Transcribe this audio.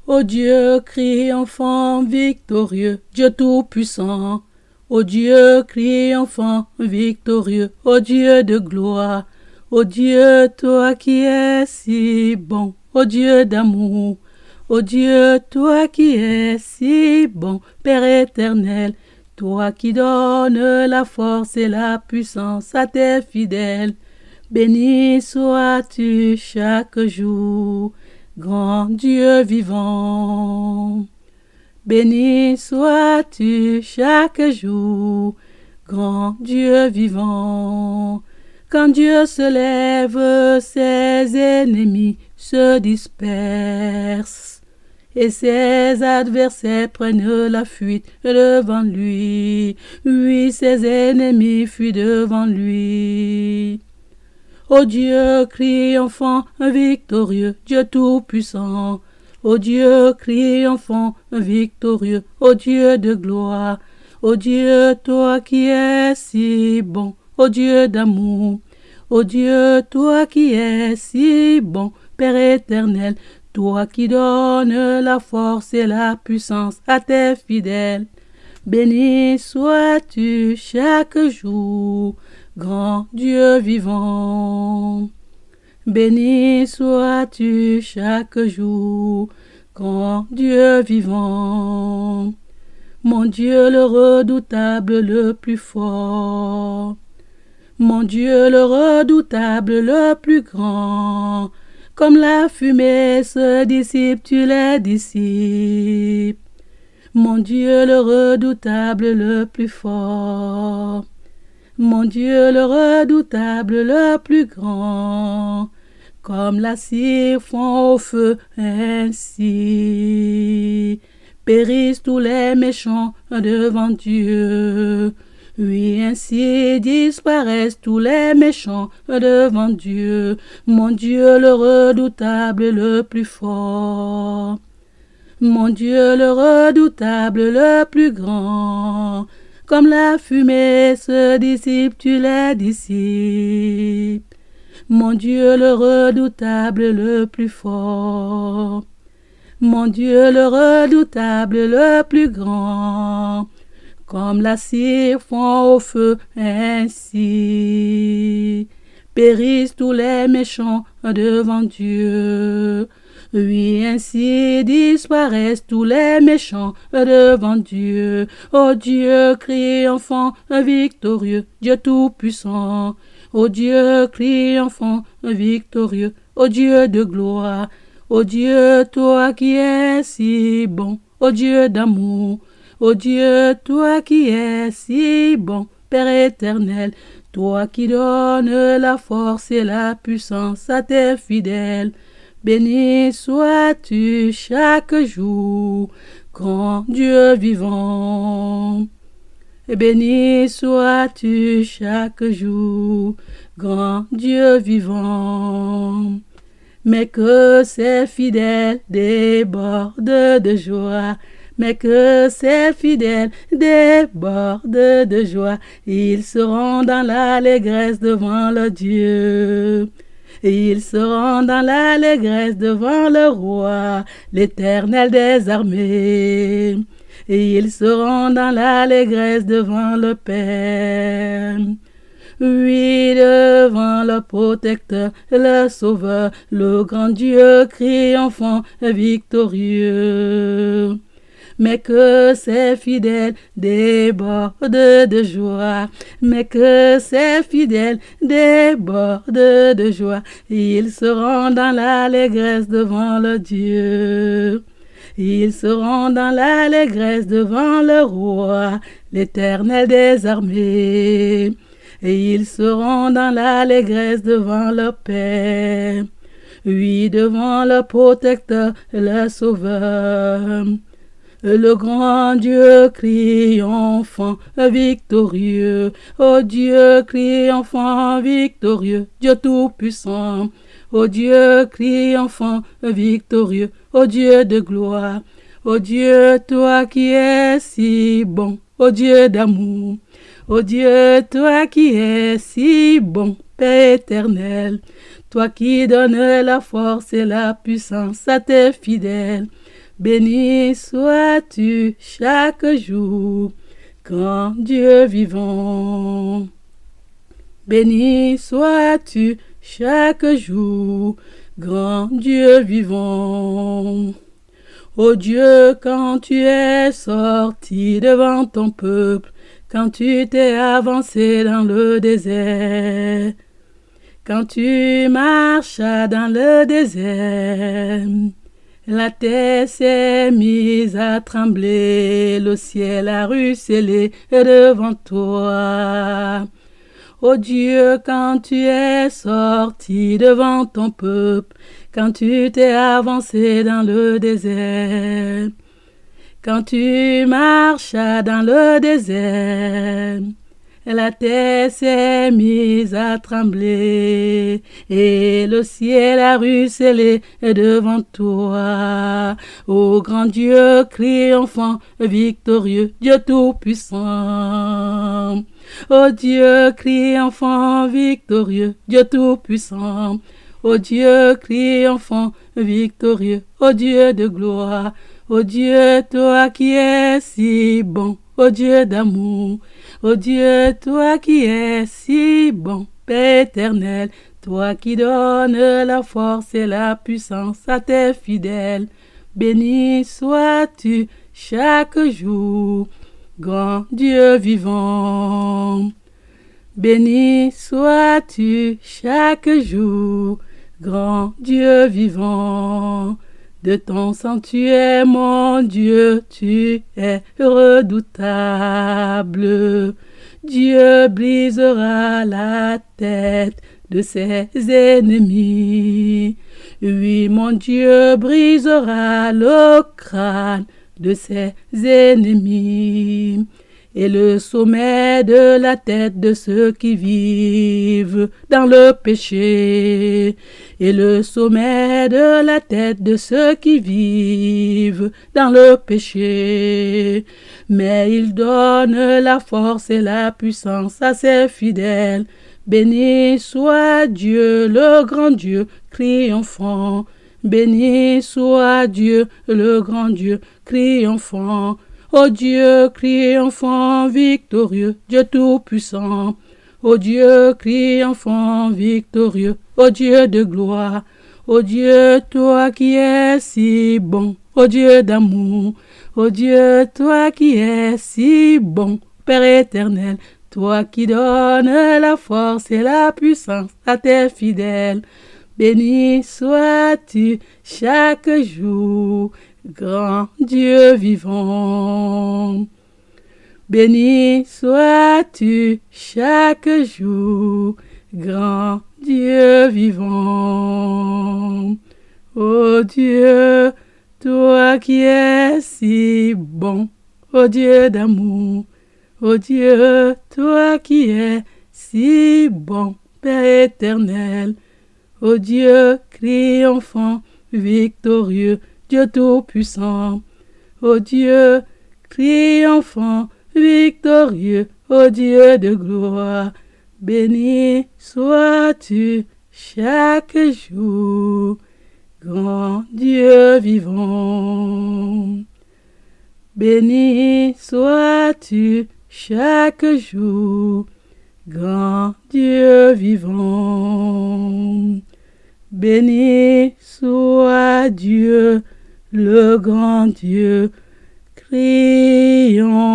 Ô Dieu, crie enfant victorieux, Dieu tout-puissant. Ô Dieu, crie enfant victorieux, ô Dieu de gloire. Ô Dieu, toi qui es si bon, ô Dieu d'amour. Ô Dieu, toi qui es si bon, Père éternel. Toi qui donnes la force et la puissance à tes fidèles. Béni sois-tu chaque jour, grand Dieu vivant. Béni sois-tu chaque jour, grand Dieu vivant. Quand Dieu se lève, ses ennemis se dispersent, et ses adversaires prennent la fuite devant lui. Oui, ses ennemis fuient devant lui. Ô Dieu, crie enfant victorieux, Dieu tout-puissant. Ô Dieu, crie enfant victorieux, ô Dieu de gloire. Ô Dieu, toi qui es si bon, ô Dieu d'amour. Ô Dieu, toi qui es si bon, Père éternel. Toi qui donnes la force et la puissance à tes fidèles. Béni sois-tu chaque jour, grand Dieu vivant. Béni sois-tu chaque jour, grand Dieu vivant. Mon Dieu le redoutable, le plus fort. Mon Dieu le redoutable, le plus grand. Comme la fumée se dissipe, tu les dissipes. Mon Dieu le redoutable, le plus fort. Mon Dieu le redoutable, le plus grand. Comme la cire fond au feu, ainsi périssent tous les méchants devant Dieu. Oui, ainsi disparaissent tous les méchants devant Dieu. Mon Dieu le redoutable, le plus fort. Mon Dieu le redoutable, le plus grand. Comme la fumée se dissipe, tu les dissipes. Mon Dieu le redoutable, le plus fort. Mon Dieu le redoutable, le plus grand. Comme la cire fond au feu, ainsi périssent tous les méchants devant Dieu. Oui, ainsi disparaissent tous les méchants devant Dieu. Ô Dieu, crie enfant victorieux, Dieu tout-puissant. Ô Dieu, crie enfant victorieux, ô Dieu de gloire. Ô Dieu, toi qui es si bon, ô Dieu d'amour. Ô Dieu, toi qui es si bon, Père éternel. Toi qui donnes la force et la puissance à tes fidèles. Béni sois-tu chaque jour, grand Dieu vivant. Et béni sois-tu chaque jour, grand Dieu vivant. Mais que ces fidèles débordent de joie, mais que ces fidèles débordent de joie, ils seront dans l'allégresse devant le Dieu. Ils seront dans l'allégresse devant le roi, l'Éternel des armées. Et ils seront dans l'allégresse devant le Père. Oui, devant le protecteur, le sauveur, le grand Dieu triomphant, victorieux. Mais que ces fidèles débordent de joie, mais que ces fidèles débordent de joie, ils seront dans l'allégresse devant le Dieu. Ils seront dans l'allégresse devant le roi, l'Éternel des armées. Et ils seront dans l'allégresse devant le Père. Oui, devant le protecteur, le sauveur. Le grand Dieu triomphant, victorieux. Ô Dieu triomphant, victorieux. Dieu tout-puissant. Ô Dieu triomphant, victorieux. Ô Dieu de gloire. Ô Dieu, toi qui es si bon. Ô Dieu d'amour. Ô Dieu, toi qui es si bon, Père éternel. Toi qui donnes la force et la puissance à tes fidèles. Béni sois-tu chaque jour, grand Dieu vivant. Béni sois-tu chaque jour, grand Dieu vivant. Ô Dieu, quand tu es sorti devant ton peuple, quand tu t'es avancé dans le désert, quand tu marchas dans le désert, la terre s'est mise à trembler, le ciel a ruisselé devant toi. Ô Dieu, quand tu es sorti devant ton peuple, quand tu t'es avancé dans le désert, quand tu marchas dans le désert, la terre s'est mise à trembler et le ciel a ruisselé devant toi. Ô grand Dieu triomphant, victorieux, Dieu tout-puissant. Ô Dieu triomphant, victorieux, Dieu tout-puissant. Ô Dieu triomphant, victorieux, ô Dieu de gloire. Ô Dieu, toi qui es si bon, ô Dieu d'amour. Ô Dieu, toi qui es si bon, Père éternel, toi qui donnes la force et la puissance à tes fidèles, béni sois-tu chaque jour, grand Dieu vivant. Béni sois-tu chaque jour, grand Dieu vivant. De ton sanctuaire, mon Dieu, tu es redoutable. Dieu brisera la tête de ses ennemis. Oui, mon Dieu brisera le crâne de ses ennemis. Et le sommet de la tête de ceux qui vivent dans le péché. Et le sommet de la tête de ceux qui vivent dans le péché. Mais il donne la force et la puissance à ses fidèles. Béni soit Dieu, le grand Dieu triomphant. Béni soit Dieu, le grand Dieu triomphant. Ô Dieu, triomphant, victorieux, Dieu tout-puissant. Ô Dieu, triomphant, victorieux, ô Dieu de gloire. Ô Dieu, toi qui es si bon, ô Dieu d'amour. Ô Dieu, toi qui es si bon, Père éternel. Toi qui donnes la force et la puissance à tes fidèles. Béni sois-tu chaque jour, grand Dieu vivant. Béni sois-tu chaque jour, grand Dieu vivant. Ô Dieu, toi qui es si bon, ô Dieu d'amour. Ô Dieu, toi qui es si bon, Père éternel. Ô Dieu triomphant, victorieux, Dieu tout-puissant. Ô Dieu triomphant, victorieux, ô Dieu de gloire. Béni sois-tu chaque jour, grand Dieu vivant. Béni sois-tu chaque jour, grand Dieu vivant. Béni soit Dieu, le grand Dieu, criant.